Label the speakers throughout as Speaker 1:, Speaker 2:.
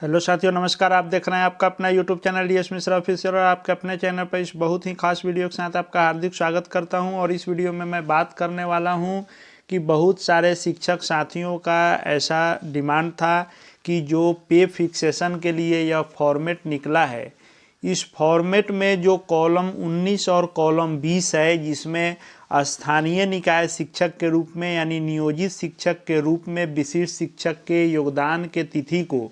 Speaker 1: Hello साथियों, नमस्कार। आप देख रहे हैं आपका अपना YouTube channel DS Mishra official और आपके अपने चैनल पर इस बहुत ही खास वीडियो के साथ आपका हार्दिक स्वागत करता हूं। और इस वीडियो में मैं बात करने वाला हूं कि बहुत सारे शिक्षक साथियों का ऐसा डिमांड था कि जो पे फिक्सेशन के लिए यह फॉर्मेट निकला है, इस फॉर्मेट में जो कॉलम 19 और कॉलम 20 है, जिसमें स्थानीय निकाय शिक्षक के रूप में यानी नियोजित शिक्षक के रूप में विशिष्ट शिक्षक के योगदान के तिथि को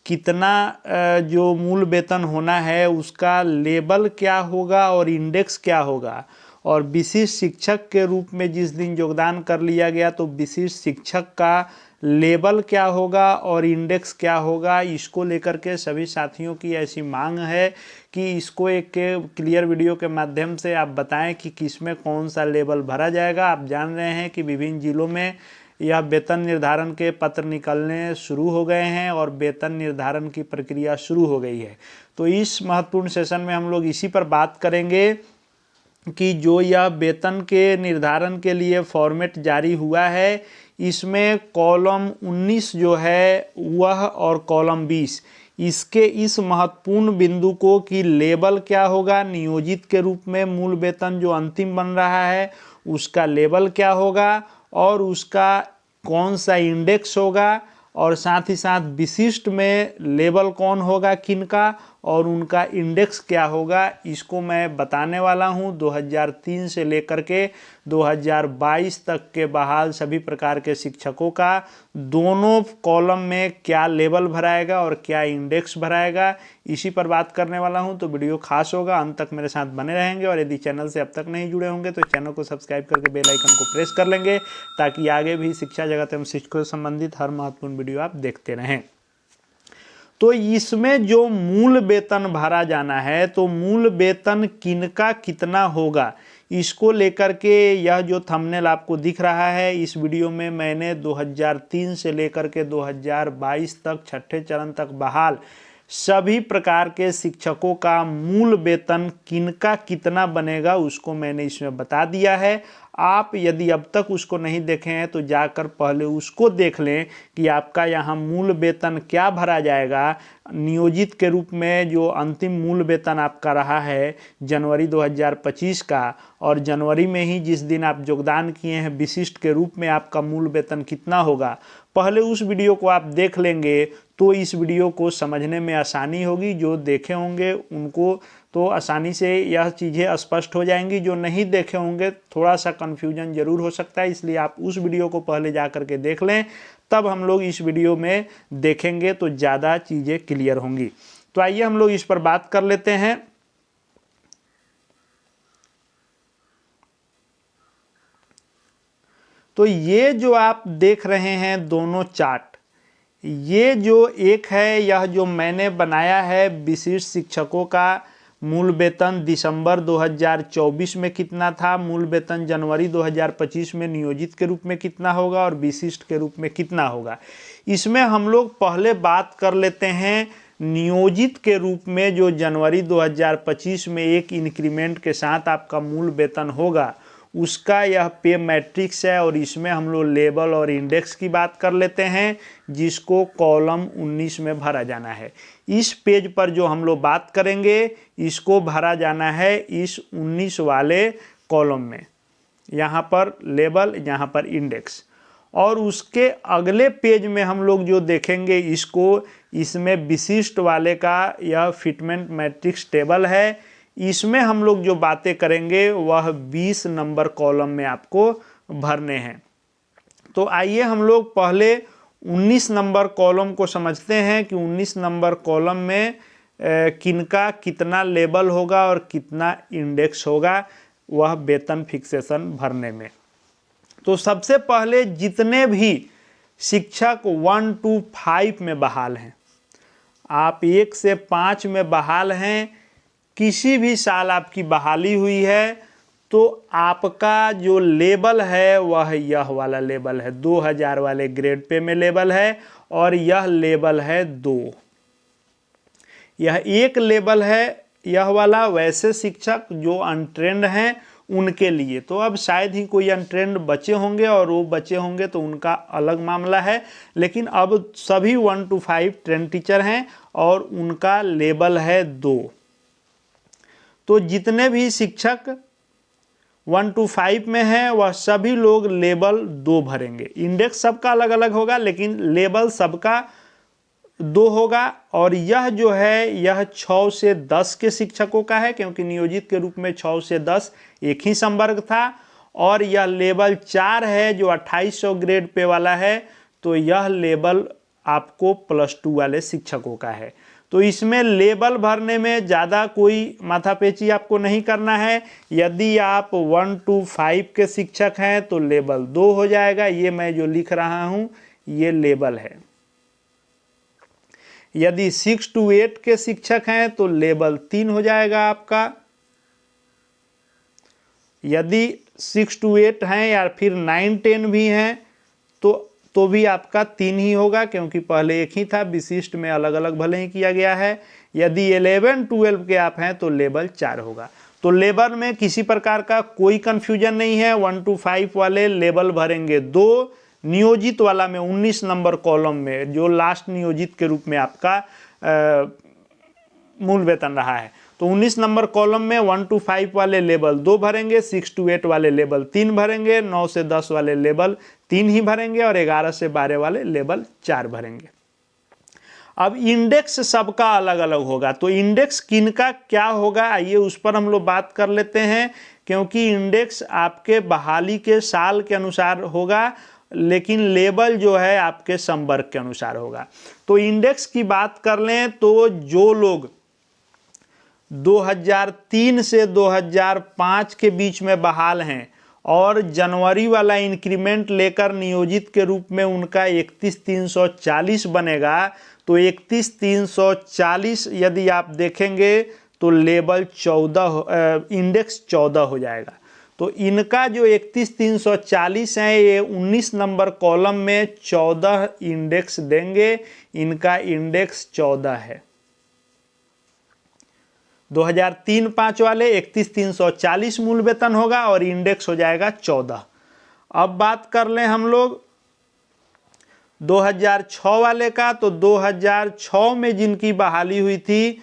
Speaker 1: कितना जो मूल वेतन होना है उसका लेबल क्या होगा और इंडेक्स क्या होगा, और विशिष्ट शिक्षक के रूप में जिस दिन योगदान कर लिया गया तो विशिष्ट शिक्षक का लेबल क्या होगा और इंडेक्स क्या होगा, इसको लेकर के सभी साथियों की ऐसी मांग है कि इसको एक क्लियर वीडियो के माध्यम से आप बताएं कि किसमें कौन सा लेबल भरा जाएगा। आप जान रहे हैं कि विभिन्न जिलों में यह वेतन निर्धारण के पत्र निकलने शुरू हो गए हैं और वेतन निर्धारण की प्रक्रिया शुरू हो गई है। तो इस महत्वपूर्ण सेशन में हम लोग इसी पर बात करेंगे कि जो यह वेतन के निर्धारण के लिए फॉर्मेट जारी हुआ है, इसमें कॉलम 19 जो है वह और कॉलम 20 इसके इस महत्वपूर्ण बिंदु को कि लेबल क्या होगा, नियोजित के रूप में मूल वेतन जो अंतिम बन रहा है उसका लेबल क्या होगा और उसका कौन सा इंडेक्स होगा, और साथ ही साथ विशिष्ट में लेबल कौन होगा किनका और उनका इंडेक्स क्या होगा, इसको मैं बताने वाला हूं। 2003 से लेकर के 2022 तक के बहाल सभी प्रकार के शिक्षकों का दोनों कॉलम में क्या लेबल भराएगा और क्या इंडेक्स भराएगा, इसी पर बात करने वाला हूं। तो वीडियो खास होगा, अंत तक मेरे साथ बने रहेंगे। और यदि चैनल से अब तक नहीं जुड़े होंगे तो चैनल को सब्सक्राइब करके बेल आइकन को प्रेस कर लेंगे, ताकि आगे भी शिक्षा जगत एवं शिक्षकों से संबंधित हर महत्वपूर्ण वीडियो आप देखते रहें। तो इसमें जो मूल वेतन भरा जाना है, तो मूल वेतन किनका कितना होगा, इसको लेकर के यह जो थंबनेल आपको दिख रहा है, इस वीडियो में मैंने 2003 से लेकर के 2022 तक छठे चरण तक बहाल सभी प्रकार के शिक्षकों का मूल वेतन किनका कितना बनेगा उसको मैंने इसमें बता दिया है। आप यदि अब तक उसको नहीं देखे हैं तो जाकर पहले उसको देख लें कि आपका यहाँ मूल वेतन क्या भरा जाएगा। नियोजित के रूप में जो अंतिम मूल वेतन आपका रहा है जनवरी 2025 का, और जनवरी में ही जिस दिन आप योगदान किए हैं विशिष्ट के रूप में आपका मूल वेतन कितना होगा, पहले उस वीडियो को आप देख लेंगे तो इस वीडियो को समझने में आसानी होगी। जो देखे होंगे उनको तो आसानी से यह चीज़ें स्पष्ट हो जाएंगी, जो नहीं देखे होंगे थोड़ा सा कन्फ्यूजन जरूर हो सकता है, इसलिए आप उस वीडियो को पहले जा करके देख लें, तब हम लोग इस वीडियो में देखेंगे तो ज़्यादा चीज़ें क्लियर होंगी। तो आइए हम लोग इस पर बात कर लेते हैं। तो ये जो आप देख रहे हैं दोनों चार्ट, ये जो एक है यह जो मैंने बनाया है विशिष्ट शिक्षकों का मूल वेतन दिसंबर 2024 में कितना था, मूल वेतन जनवरी 2025 में नियोजित के रूप में कितना होगा और विशिष्ट के रूप में कितना होगा। इसमें हम लोग पहले बात कर लेते हैं नियोजित के रूप में जो जनवरी 2025 में एक इंक्रीमेंट के साथ आपका मूल वेतन होगा, उसका यह पे मैट्रिक्स है। और इसमें हम लोग लेबल और इंडेक्स की बात कर लेते हैं, जिसको कॉलम 19 में भरा जाना है। इस पेज पर जो हम लोग बात करेंगे इसको भरा जाना है इस 19 वाले कॉलम में, यहाँ पर लेबल, यहाँ पर इंडेक्स। और उसके अगले पेज में हम लोग जो देखेंगे इसको, इसमें विशिष्ट वाले का यह फिटमेंट मैट्रिक्स टेबल है। इसमें हम लोग जो बातें करेंगे वह 20 नंबर कॉलम में आपको भरने हैं। तो आइए हम लोग पहले 19 नंबर कॉलम को समझते हैं कि 19 नंबर कॉलम में किनका कितना लेबल होगा और कितना इंडेक्स होगा वह वेतन फिक्सेशन भरने में। तो सबसे पहले जितने भी शिक्षक 1 to 5 में बहाल हैं, आप 1 से 5 में बहाल हैं, किसी भी साल आपकी बहाली हुई है, तो आपका जो लेबल है वह यह वाला लेबल है, 2000 वाले ग्रेड पे में लेबल है, और यह लेबल है 2। यह एक लेबल है यह वाला। वैसे शिक्षक जो अनट्रेंड हैं उनके लिए। तो अब शायद ही कोई अनट्रेंड बचे होंगे, और वो बचे होंगे तो उनका अलग मामला है, लेकिन अब सभी 1 to 5 ट्रेंड टीचर हैं और उनका लेवल है 2। तो जितने भी शिक्षक 1 to 5 में हैं वह सभी लोग लेवल 2 भरेंगे। इंडेक्स सबका अलग अलग होगा, लेकिन लेवल सबका 2 होगा। और यह जो है यह 6 से 10 के शिक्षकों का है, क्योंकि नियोजित के रूप में 6 से 10 एक ही संवर्ग था। और यह लेवल 4 है जो 2800 ग्रेड पे वाला है, तो यह लेवल आपको +2 वाले शिक्षकों का है। तो इसमें लेवल भरने में ज़्यादा कोई माथापेची आपको नहीं करना है। यदि आप 1 to 5 के शिक्षक हैं तो लेवल 2 हो जाएगा। ये मैं जो लिख रहा हूँ ये लेवल है। यदि 6 to 8 के शिक्षक हैं तो लेवल 3 हो जाएगा आपका। यदि 6 to 8 हैं या फिर 9, 10 भी हैं तो भी आपका 3 ही होगा, क्योंकि पहले एक ही था, विशिष्ट में अलग अलग भले ही किया गया है। यदि 11, 12 के आप हैं तो लेवल 4 होगा। तो लेवल में किसी प्रकार का कोई कंफ्यूजन नहीं है। 1 to 5 वाले लेवल भरेंगे 2, नियोजित वाला में 19 नंबर कॉलम में जो लास्ट नियोजित के रूप में आपका मूल वेतन रहा है, तो 19 नंबर कॉलम में 1 to 5 वाले लेवल 2 भरेंगे, 6 to 8 वाले लेवल 3 भरेंगे, 9 से 10 वाले लेवल 3 ही भरेंगे, और 11 से 12 वाले लेवल 4 भरेंगे। अब इंडेक्स सबका अलग अलग होगा। तो इंडेक्स किनका क्या होगा, आइए उस पर हम लोग बात कर लेते हैं। क्योंकि इंडेक्स आपके बहाली के साल के अनुसार होगा, लेकिन लेवल जो है आपके संवर्ग के अनुसार होगा। तो इंडेक्स की बात कर लें तो जो लोग 2003 से 2005 के बीच में बहाल हैं और जनवरी वाला इंक्रीमेंट लेकर नियोजित के रूप में उनका 31,340 बनेगा, तो 31,340 यदि आप देखेंगे तो लेवल 14 इंडेक्स 14 हो जाएगा। तो इनका जो 31,340 है ये 19 नंबर कॉलम में 14 इंडेक्स देंगे। इनका इंडेक्स 14 है। 2003-5 वाले 31,340 मूल वेतन होगा और इंडेक्स हो जाएगा 14। अब बात कर लें हम लोग 2006 वाले का, तो 2006 में जिनकी बहाली हुई थी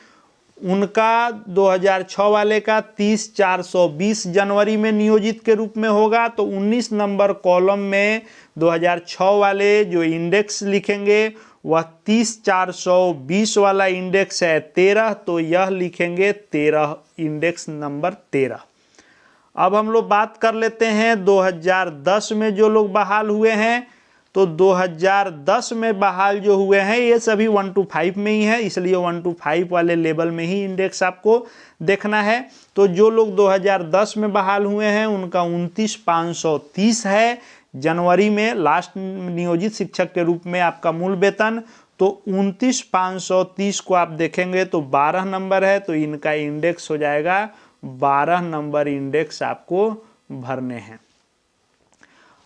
Speaker 1: उनका 2006 वाले का 30,420 जनवरी में नियोजित के रूप में होगा। तो 19 नंबर कॉलम में 2006 वाले जो इंडेक्स लिखेंगे वह 30,420 वाला इंडेक्स है 13, तो यह लिखेंगे 13, इंडेक्स नंबर 13। अब हम लोग बात कर लेते हैं 2010 में जो लोग बहाल हुए हैं। तो 2010 में बहाल जो हुए हैं ये सभी 1 to 5 में ही है, इसलिए 1 to 5 वाले लेवल में ही इंडेक्स आपको देखना है। तो जो लोग 2010 में बहाल हुए हैं उनका 29,530 है जनवरी में लास्ट नियोजित शिक्षक के रूप में आपका मूल वेतन। तो 29,530 को आप देखेंगे तो 12 नंबर है, तो इनका इंडेक्स हो जाएगा 12 नंबर इंडेक्स आपको भरने हैं।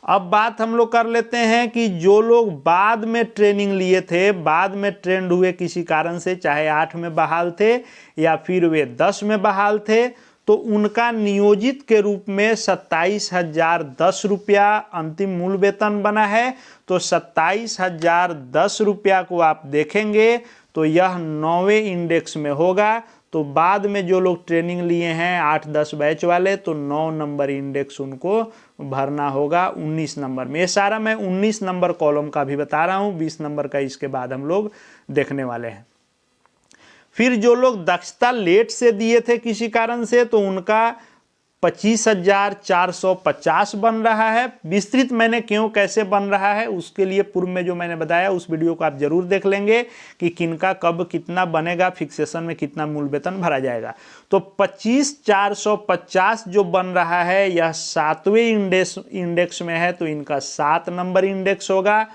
Speaker 1: अब बात हम लोग कर लेते हैं कि जो लोग बाद में ट्रेनिंग लिए थे, बाद में ट्रेंड हुए किसी कारण से, चाहे 8 में बहाल थे या फिर वे 10 में बहाल थे, तो उनका नियोजित के रूप में 27,010 रुपया अंतिम मूल वेतन बना है। तो 27,010 रुपया को आप देखेंगे तो यह 9वें इंडेक्स में होगा। तो बाद में जो लोग ट्रेनिंग लिए हैं 8-10 बैच वाले, तो 9 नंबर इंडेक्स उनको भरना होगा 19 नंबर में। ये सारा मैं 19 नंबर कॉलम का भी बता रहा हूँ, 20 नंबर का इसके बाद हम लोग देखने वाले हैं। फिर जो लोग दक्षता लेट से दिए थे किसी कारण से, तो उनका 25,450 बन रहा है। विस्तृत मैंने क्यों कैसे बन रहा है उसके लिए पूर्व में जो मैंने बताया उस वीडियो को आप जरूर देख लेंगे कि किनका कब कितना बनेगा, फिक्सेशन में कितना मूल वेतन भरा जाएगा। तो 25,450 जो बन रहा है यह 7वें इंडेक्स में है, तो इनका 7 नंबर इंडेक्स होगा।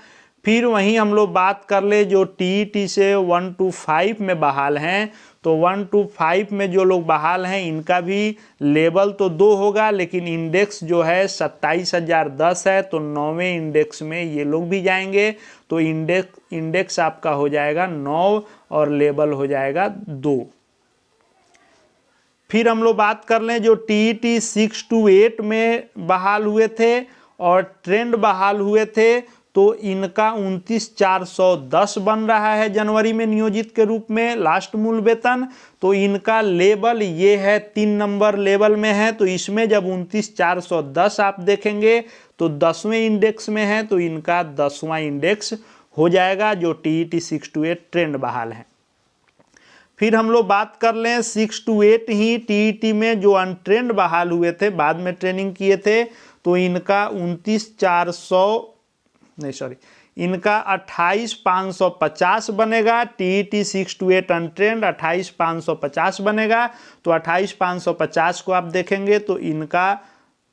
Speaker 1: फिर वहीं हम लोग बात कर ले जो टीईटी से 1 to 5 में बहाल हैं, तो 1 to 5 में जो लोग बहाल हैं इनका भी लेवल तो 2 होगा, लेकिन इंडेक्स जो है 27,010 है, तो 9वें इंडेक्स में ये लोग भी जाएंगे। तो इंडेक्स आपका हो जाएगा 9 और लेवल हो जाएगा 2। फिर हम लोग बात कर लें जो TET 6 to 8 में बहाल हुए थे और ट्रेंड बहाल हुए थे, तो इनका 29,410 बन रहा है जनवरी में नियोजित के रूप में लास्ट मूल वेतन। तो इनका लेवल ये है 3 नंबर लेवल में है, तो इसमें जब 29,410 आप देखेंगे तो 10वें इंडेक्स में है, तो इनका 10वां इंडेक्स हो जाएगा जो TET 6 to 8 ट्रेंड बहाल है। फिर हम लोग बात कर लें 6 to 8 ही TET में जो अनट्रेंड बहाल हुए थे, बाद में ट्रेनिंग किए थे, तो इनका 28,550 बनेगा। TET 6 to 8 अनट्रेंड 28,550 बनेगा। तो 28,550 को आप देखेंगे तो इनका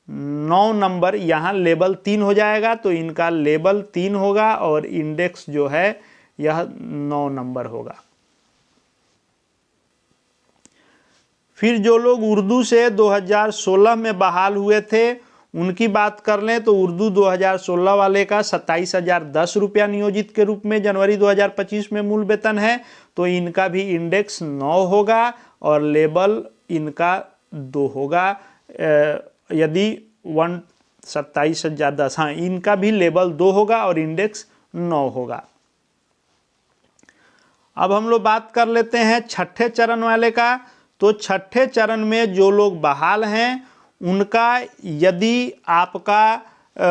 Speaker 1: 9 नंबर यहाँ लेवल 3 हो जाएगा, तो इनका लेवल 3 होगा और इंडेक्स जो है यह 9 नंबर होगा। फिर जो लोग उर्दू से 2016 में बहाल हुए थे उनकी बात कर लें तो उर्दू 2016 वाले का 27,010 रुपया नियोजित के रूप में जनवरी 2025 में मूल वेतन है, तो इनका भी इंडेक्स 9 होगा और लेवल इनका 2 होगा। यदि 27,010, हाँ, इनका भी लेवल 2 होगा और इंडेक्स 9 होगा। अब हम लोग बात कर लेते हैं छठे चरण वाले का। तो छठे चरण में जो लोग बहाल हैं उनका यदि आपका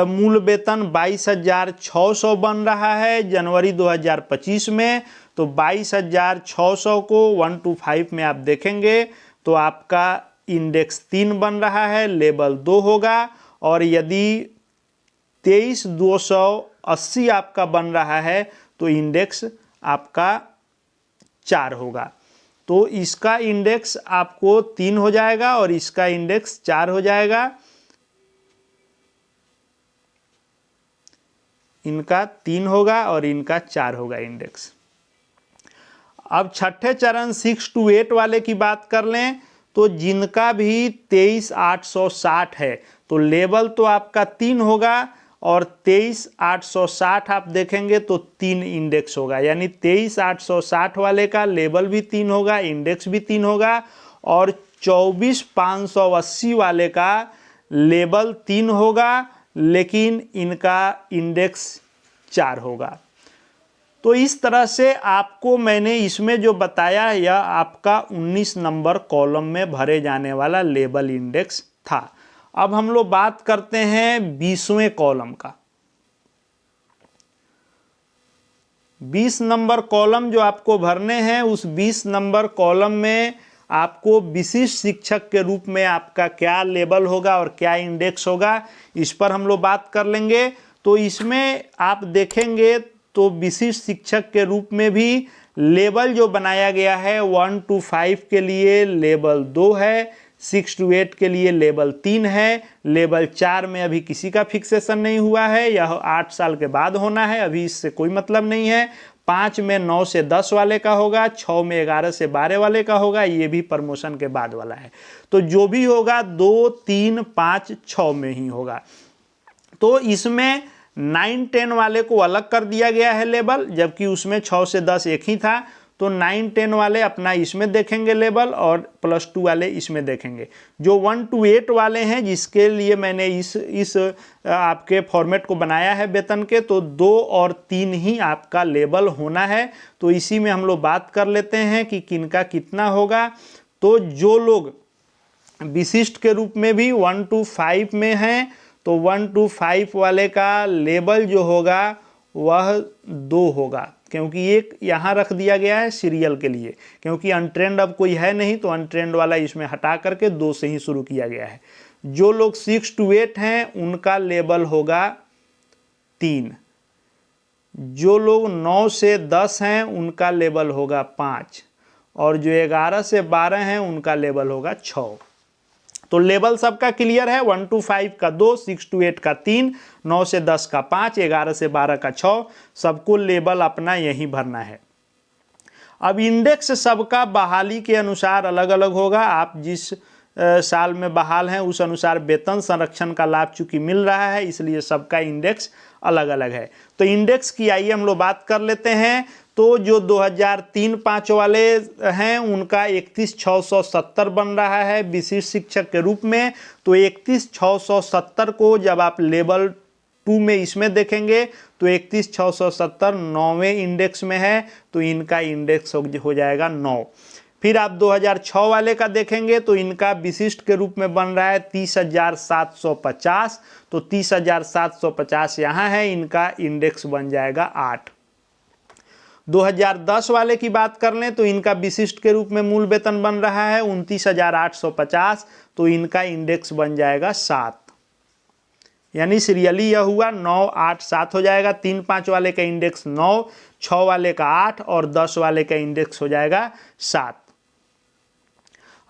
Speaker 1: मूल वेतन 22,600 बन रहा है जनवरी 2025 में, तो 22,600 को 1 to 5 में आप देखेंगे तो आपका इंडेक्स 3 बन रहा है, लेवल 2 होगा। और यदि 23,280 आपका बन रहा है तो इंडेक्स आपका 4 होगा। तो इसका इंडेक्स आपको 3 हो जाएगा और इसका इंडेक्स 4 हो जाएगा। इनका 3 होगा और इनका 4 होगा इंडेक्स। अब छठे चरण 6 to 8 वाले की बात कर लें तो जिनका भी 23,860 है तो लेवल तो आपका 3 होगा और 23,860 आप देखेंगे तो 3 इंडेक्स होगा, यानी 23,860 वाले का लेवल भी 3 होगा, इंडेक्स भी 3 होगा। और 24,580 वाले का लेवल 3 होगा लेकिन इनका इंडेक्स 4 होगा। तो इस तरह से आपको मैंने इसमें जो बताया यह आपका 19 नंबर कॉलम में भरे जाने वाला लेवल इंडेक्स था। अब हम लोग बात करते हैं 20वें कॉलम का। 20 नंबर कॉलम जो आपको भरने हैं, उस 20 नंबर कॉलम में आपको विशिष्ट शिक्षक के रूप में आपका क्या लेवल होगा और क्या इंडेक्स होगा, इस पर हम लोग बात कर लेंगे। तो इसमें आप देखेंगे तो विशिष्ट शिक्षक के रूप में भी लेवल जो बनाया गया है 1 to 5 के लिए लेवल 2 है, 6 to 8 के लिए लेवल 3 है, लेवल 4 में अभी किसी का फिक्सेशन नहीं हुआ है, यह 8 साल के बाद होना है, अभी इससे कोई मतलब नहीं है। 5 में 9 से 10 वाले का होगा, 6 में 11 से 12 वाले का होगा, ये भी प्रमोशन के बाद वाला है। तो जो भी होगा 2, 3, 5, 6 में ही होगा। तो इसमें 9, 10 वाले को अलग कर दिया गया है लेवल, जबकि उसमें 6 से 10 एक ही था। तो 9, 10 वाले अपना इसमें देखेंगे लेवल और +2 वाले इसमें देखेंगे। जो 1 to 8 वाले हैं जिसके लिए मैंने इस आपके फॉर्मेट को बनाया है वेतन के, तो 2 और 3 ही आपका लेवल होना है। तो इसी में हम लोग बात कर लेते हैं कि किनका कितना होगा। तो जो लोग विशिष्ट के रूप में भी 1 to 5 में हैं तो 1 to 5 वाले का लेवल जो होगा वह 2 होगा, क्योंकि एक यहाँ रख दिया गया है सीरियल के लिए, क्योंकि अनट्रेंड अब कोई है नहीं तो अनट्रेंड वाला इसमें हटा करके 2 से ही शुरू किया गया है। जो लोग 6 to 8 हैं उनका लेवल होगा 3। जो लोग 9 से 10 हैं उनका लेवल होगा 5 और जो 11 से 12 हैं उनका लेवल होगा 6। तो लेवल सबका क्लियर है। 1 to 5 का 2, 6 to 8 का 3, 9 से 10 का 5, 11 से 12 का 6, सबको लेवल अपना यही भरना है। अब इंडेक्स सबका बहाली के अनुसार अलग अलग होगा। आप जिस साल में बहाल हैं उस अनुसार वेतन संरक्षण का लाभ चूंकि मिल रहा है, इसलिए सबका इंडेक्स अलग अलग है। तो इंडेक्स की आइए हम लोग बात कर लेते हैं। तो जो 2003-05 वाले हैं उनका 31,670 बन रहा है विशिष्ट शिक्षक के रूप में। तो 31,670 को जब आप लेवल 2 में इसमें देखेंगे तो 31,670 9वें इंडेक्स में है, तो इनका इंडेक्स हो जाएगा 9। फिर आप 2006 वाले का देखेंगे तो इनका विशिष्ट के रूप में बन रहा है 30,750। तो 30,750 यहाँ है, इनका इंडेक्स बन जाएगा 8। 2010 वाले की बात कर लें तो इनका विशिष्ट के रूप में मूल वेतन बन रहा है 29,850। तो इनका इंडेक्स बन जाएगा 7। यानी सीरियली यह हुआ 9, 8, 7 हो जाएगा। 3-5 वाले का इंडेक्स 9, 6 वाले का 8 और 10 वाले का इंडेक्स हो जाएगा 7।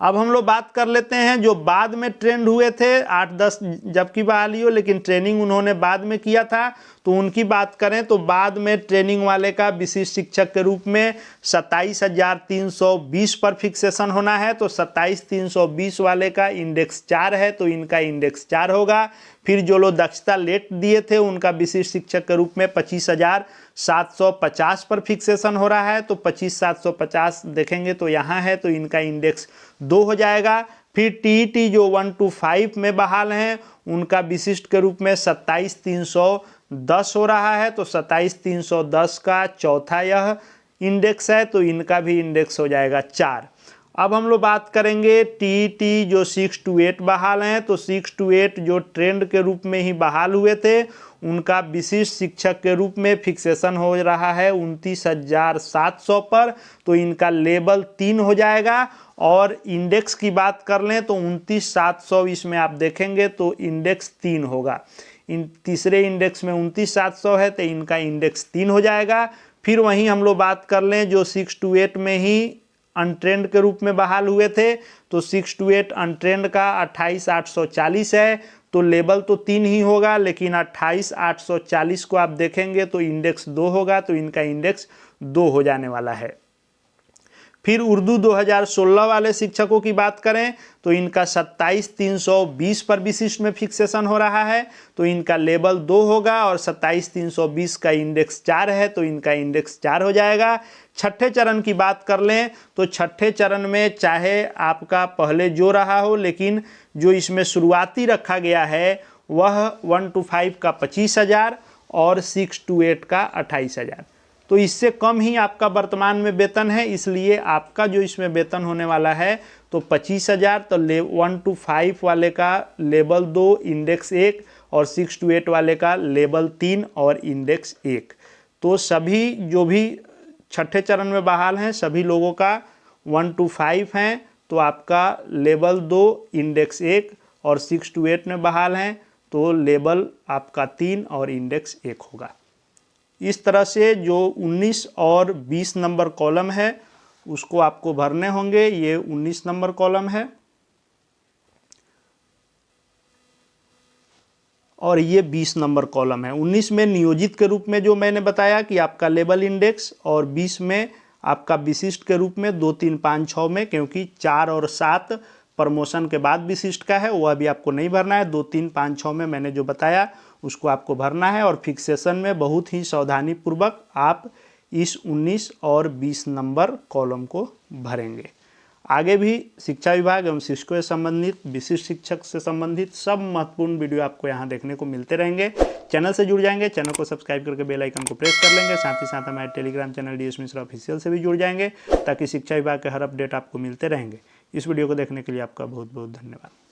Speaker 1: अब हम लोग बात कर लेते हैं जो बाद में ट्रेंड हुए थे 8-10 जबकि बहाली हो, लेकिन ट्रेनिंग उन्होंने बाद में किया था, तो उनकी बात करें तो बाद में ट्रेनिंग वाले का विशिष्ट शिक्षक के रूप में 27,320 पर फिक्सेशन होना है। तो 27,320 वाले का इंडेक्स 4 है, तो इनका इंडेक्स 4 होगा। फिर जो लोग दक्षता लेट दिए थे उनका विशिष्ट शिक्षक के रूप में 25,750 पर फिक्सेशन हो रहा है। तो 25,750 देखेंगे तो यहाँ है, तो इनका इंडेक्स 2 हो जाएगा। फिर टीईटी जो 1 to 5 में बहाल हैं उनका विशिष्ट के रूप में 27,310 हो रहा है। तो 27,310 का चौथा यह इंडेक्स है, तो इनका भी इंडेक्स हो जाएगा 4। अब हम लोग बात करेंगे टीईटी जो 6 to 8 बहाल हैं। तो 6 to 8 जो ट्रेंड के रूप में ही बहाल हुए थे उनका विशिष्ट शिक्षक के रूप में फिक्सेशन हो रहा है 29,700 पर। तो इनका लेवल 3 हो जाएगा। और इंडेक्स की बात कर लें तो 29,700 इसमें आप देखेंगे तो इंडेक्स 3 होगा। इन तीसरे इंडेक्स में 29,700 है, तो इनका इंडेक्स 3 हो जाएगा। फिर वहीं हम लोग बात कर लें जो 6 to 8 में ही अनट्रेंड के रूप में बहाल हुए थे, तो 6 to 8 अनट्रेंड का 28,840 है। तो लेवल तो 3 ही होगा, लेकिन 28,840 को आप देखेंगे तो इंडेक्स 2 होगा, तो इनका इंडेक्स 2 हो जाने वाला है। फिर उर्दू 2016 वाले शिक्षकों की बात करें तो इनका 27,320 पर विशिष्ट में फिक्सेशन हो रहा है, तो इनका लेवल 2 होगा। और 27,320 का इंडेक्स 4 है, तो इनका इंडेक्स 4 हो जाएगा। छठे चरण की बात कर लें तो छठे चरण में चाहे आपका पहले जो रहा हो, लेकिन जो इसमें शुरुआती रखा गया है वह 1 to 5 का 25,000 और 6 to 8 का 28,000। तो इससे कम ही आपका वर्तमान में वेतन है, इसलिए आपका जो इसमें वेतन होने वाला है तो 25,000। तो 1 to 5 वाले का लेवल 2 इंडेक्स 1 और 6 to 8 वाले का लेवल 3 और इंडेक्स 1। तो सभी जो भी छठे चरण में बहाल हैं सभी लोगों का 1 to 5 हैं, तो आपका लेवल 2 इंडेक्स 1 और 6 to 8 में बहाल हैं तो लेवल आपका 3 और इंडेक्स 1 होगा। इस तरह से जो 19 और 20 नंबर कॉलम है उसको आपको भरने होंगे। ये 19 नंबर कॉलम है और ये 20 नंबर कॉलम है। 19 में नियोजित के रूप में जो मैंने बताया कि आपका लेवल इंडेक्स, और 20 में आपका विशिष्ट के रूप में 2, 3, 5, 6 में, क्योंकि 4 और 7 प्रमोशन के बाद विशिष्ट का है, वह अभी आपको नहीं भरना है। 2, 3, 5, 6 में मैंने जो बताया उसको आपको भरना है। और फिक्सेशन में बहुत ही सावधानीपूर्वक आप इस 19 और 20 नंबर कॉलम को भरेंगे। आगे भी शिक्षा विभाग एवं शिक्षकों से संबंधित, विशिष्ट शिक्षक से संबंधित सब महत्वपूर्ण वीडियो आपको यहाँ देखने को मिलते रहेंगे। चैनल से जुड़ जाएंगे, चैनल को सब्सक्राइब करके बेल आइकन को प्रेस कर लेंगे। साथ ही साथ हमारे Telegram channel DS Mishra official से भी जुड़ जाएंगे, ताकि शिक्षा विभाग के हर अपडेट आपको मिलते रहेंगे। इस वीडियो को देखने के लिए आपका बहुत बहुत धन्यवाद।